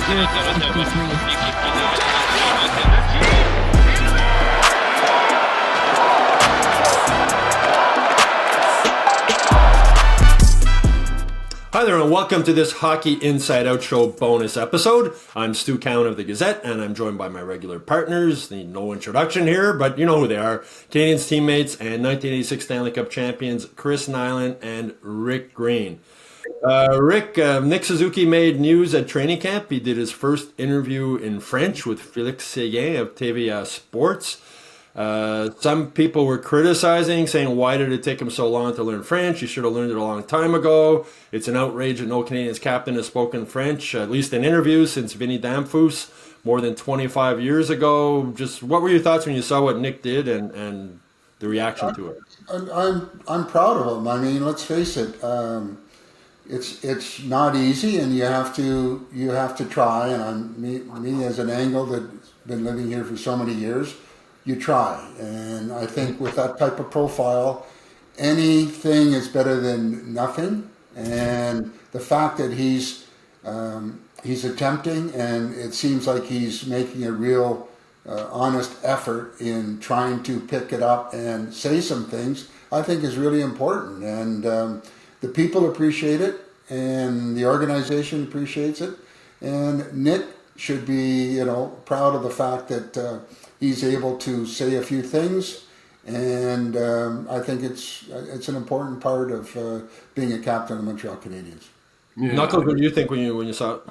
Hi there and welcome to this Hockey Inside Out Show bonus episode. I'm Stu Cowan of the Gazette and I'm joined by my regular partners. Need no introduction here, but you know who they are. Canadiens teammates and 1986 Stanley Cup champions Chris Nilan and Rick Green. Nick Suzuki made news at training camp. He did his first interview in French with Félix Seguin of TVA Sports. Some people were criticizing, saying, why did it take him so long to learn French? You should have learned it a long time ago. It's an outrage that no Canadiens captain has spoken French, at least in interviews, since Vincent Damphousse more than 25 years ago. Just what were your thoughts when you saw what Nick did and the reaction to it? I'm proud of him. I mean, let's face it. It's not easy, and you have to try. And me as an Angle that's been living here for so many years, you try. And I think with that type of profile, anything is better than nothing. And the fact that he's attempting, and it seems like he's making a real honest effort in trying to pick it up and say some things, I think is really important. And the people appreciate it, and the organization appreciates it. And Nick should be, proud of the fact that he's able to say a few things, and I think it's an important part of being a captain of the Montreal Canadiens. Yeah. Knuckles, what do you think when you saw it?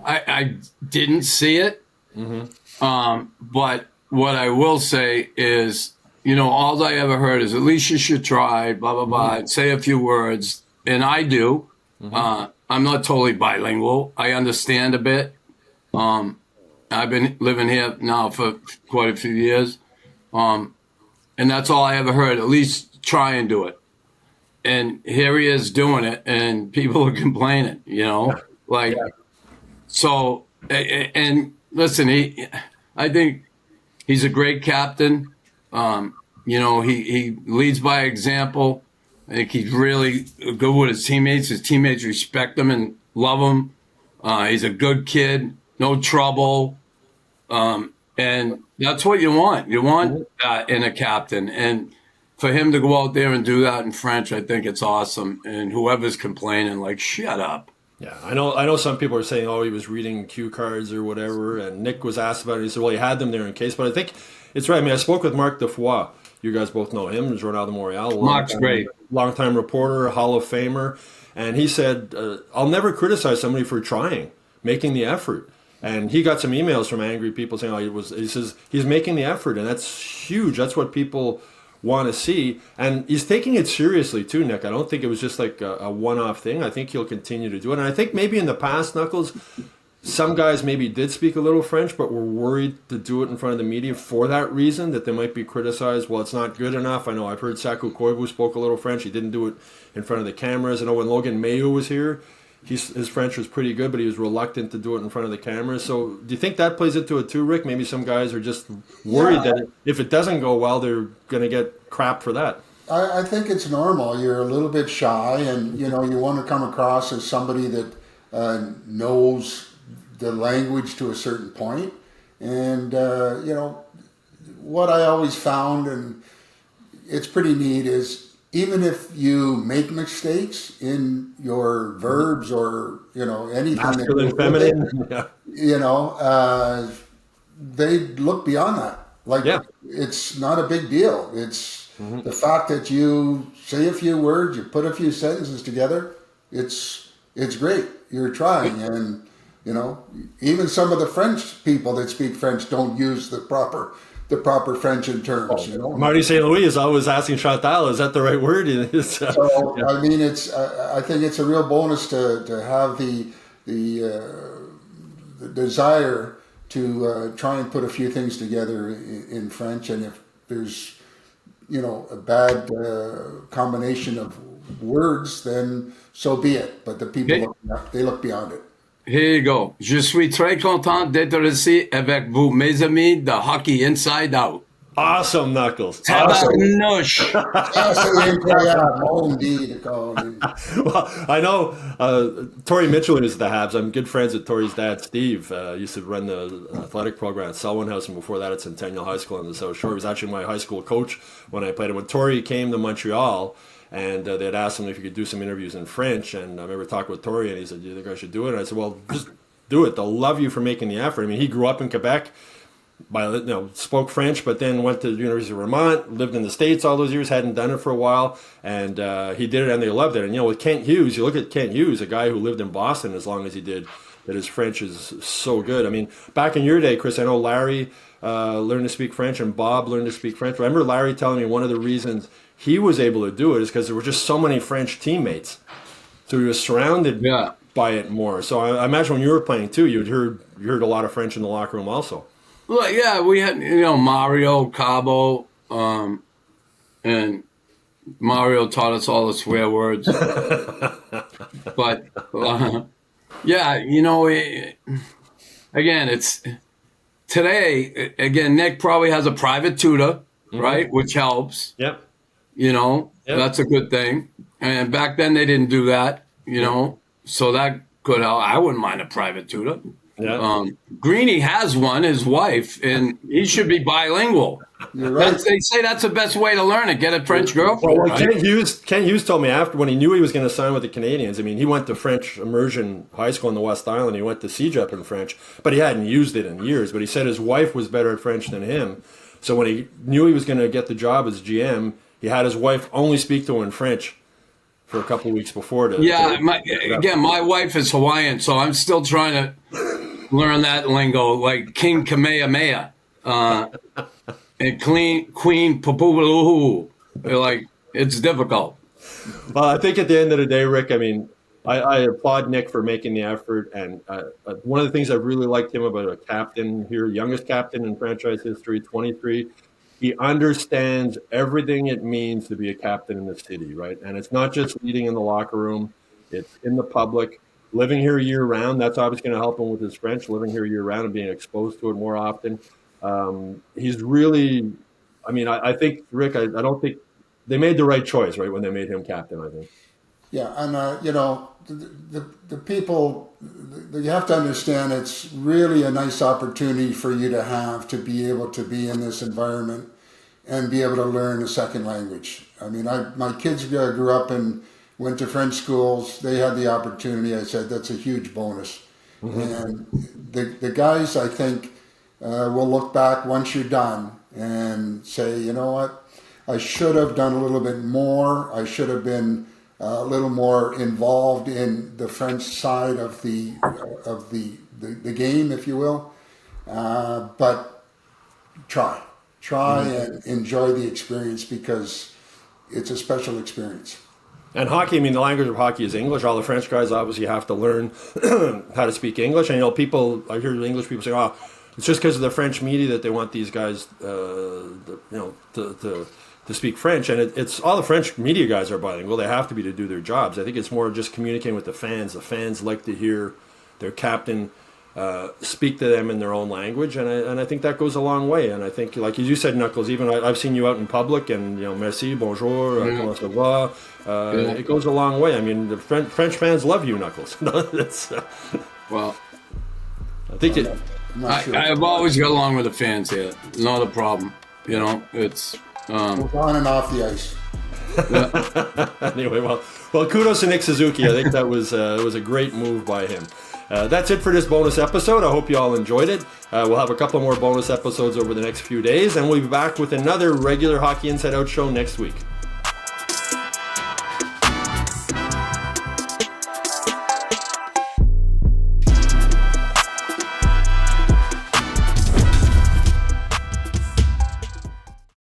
I didn't see it, but what I will say is, all I ever heard is at least you should try, blah, blah, blah, say a few words, and I do. I'm not totally bilingual. I understand a bit. I've been living here now for quite a few years. And that's all I ever heard, at least try and do it. And here he is doing it, and people are complaining, So, and listen, I think he's a great captain. He leads by example. I think he's really good with his teammates. His teammates respect him and love him. He's a good kid, no trouble. And that's what you want. You want that in a captain. And for him to go out there and do that in French, I think it's awesome. And whoever's complaining, shut up. Yeah, I know some people are saying, he was reading cue cards or whatever. And Nick was asked about it. He said, he had them there in case. But I think it's right. I mean, I spoke with Marc Defoy. You guys both know him. Journal de Montréal. Marc's great. Longtime reporter, Hall of Famer. And he said, I'll never criticize somebody for trying, making the effort. And he got some emails from angry people saying, he says he's making the effort, and that's huge. That's what people want to see. And he's taking it seriously too, Nick. I don't think it was just like a one-off thing. I think he'll continue to do it. And I think maybe in the past, Knuckles, some guys maybe did speak a little French, but were worried to do it in front of the media for that reason, that they might be criticized. Well, it's not good enough. I know I've heard Saku Koivu spoke a little French. He didn't do it in front of the cameras. I know when Logan Mayo was here, his French was pretty good, but he was reluctant to do it in front of the camera. So do you think that plays into it too, Rick? Maybe some guys are just worried that if it doesn't go well, they're going to get crap for that. I think it's normal. You're a little bit shy, and you want to come across as somebody that knows the language to a certain point. And what I always found, and it's pretty neat, is even if you make mistakes in your verbs or anything, masculine, feminine, they look beyond that. It's not a big deal. It's the fact that you say a few words, you put a few sentences together. It's great. You're trying, and even some of the French people that speak French don't use the proper French in terms. Marty St. Louis is always asking Chantal, is that the right word? I mean, I think it's a real bonus to have the desire to try and put a few things together in French. And if there's a bad combination of words, then so be it. But the people look beyond it. Here you go. Je suis très content d'être ici avec vous, mes amis de Hockey Inside Out. Awesome, Knuckles. Tabarnouche. Well, I know Torrey Mitchell is the Habs. I'm good friends with Torrey's dad, Steve. Used to run the athletic program at Selwyn House, and before that at Centennial High School on the South Shore. He was actually my high school coach when I played him. When Torrey came to Montreal, and they had asked him if he could do some interviews in French, and I remember talking with Torrey, and he said, "Do you think I should do it?" And I said, "Well, just do it. They'll love you for making the effort." I mean, he grew up in Quebec. Spoke French, but then went to the University of Vermont, lived in the States all those years, hadn't done it for a while, and he did it, and they loved it. And, with Kent Hughes, you look at Kent Hughes, a guy who lived in Boston as long as he did, that his French is so good. I mean, back in your day, Chris, I know Larry learned to speak French, and Bob learned to speak French. I remember Larry telling me one of the reasons he was able to do it is because there were just so many French teammates. So he was surrounded by it more. So I imagine when you were playing, too, you heard a lot of French in the locker room also. Well, yeah, we had, Mario, Cabo, and Mario taught us all the swear words. But, again, it's today, again, Nick probably has a private tutor, right, which helps. Yep. That's a good thing. And back then they didn't do that, so that could help. I wouldn't mind a private tutor. Yeah. Greeny has one, his wife, and he should be bilingual. You're right. They say that's the best way to learn it. Get a French girlfriend. Well, right? Ken Hughes told me after, when he knew he was going to sign with the Canadiens, I mean, he went to French immersion high school in the West Island. He went to CEGEP in French, but he hadn't used it in years. But he said his wife was better at French than him. So when he knew he was going to get the job as GM, he had his wife only speak to him in French for a couple of weeks before. My wife is Hawaiian, so I'm still trying to learn that lingo, like King Kamehameha and Queen Papualuhu. Like, it's difficult. Well, I think at the end of the day, Rick, I mean, I applaud Nick for making the effort. And one of the things I really liked him about a captain here, youngest captain in franchise history, 23, he understands everything it means to be a captain in the city, right? And it's not just leading in the locker room. It's in the public. Living here year-round, that's obviously going to help him with his French, living here year-round and being exposed to it more often. He's really, I think, Rick, I don't think they made the right choice, right, when they made him captain, I think. Yeah, and, the people, you have to understand it's really a nice opportunity for you to be able to be in this environment and be able to learn a second language. I mean, my kids grew up and went to French schools. They had the opportunity. I said, that's a huge bonus. Mm-hmm. And the guys, I think, will look back once you're done and say, you know what, I should have done a little bit more. I should have been a little more involved in the French side of the game, if you will. But try and enjoy the experience, because it's a special experience. And hockey, the language of hockey is English. All the French guys obviously have to learn how to speak English. And, I hear English people say, it's just because of the French media that they want these guys, to speak French. And it's all the French media guys are bilingual. They have to be to do their jobs. I think it's more just communicating with the fans. The fans like to hear their captain speak to them in their own language, and I think that goes a long way. And I think, like you said, Knuckles, even I've seen you out in public, and merci, bonjour, comment ça va. It goes a long way. The French fans love you, Knuckles. Well, I think I've always got along with the fans here. Not a problem. It's on and off the ice. Anyway, well, kudos to Nick Suzuki. I think that was a great move by him. That's it for this bonus episode. I hope you all enjoyed it. We'll have a couple more bonus episodes over the next few days, and we'll be back with another regular Hockey Inside Out show next week.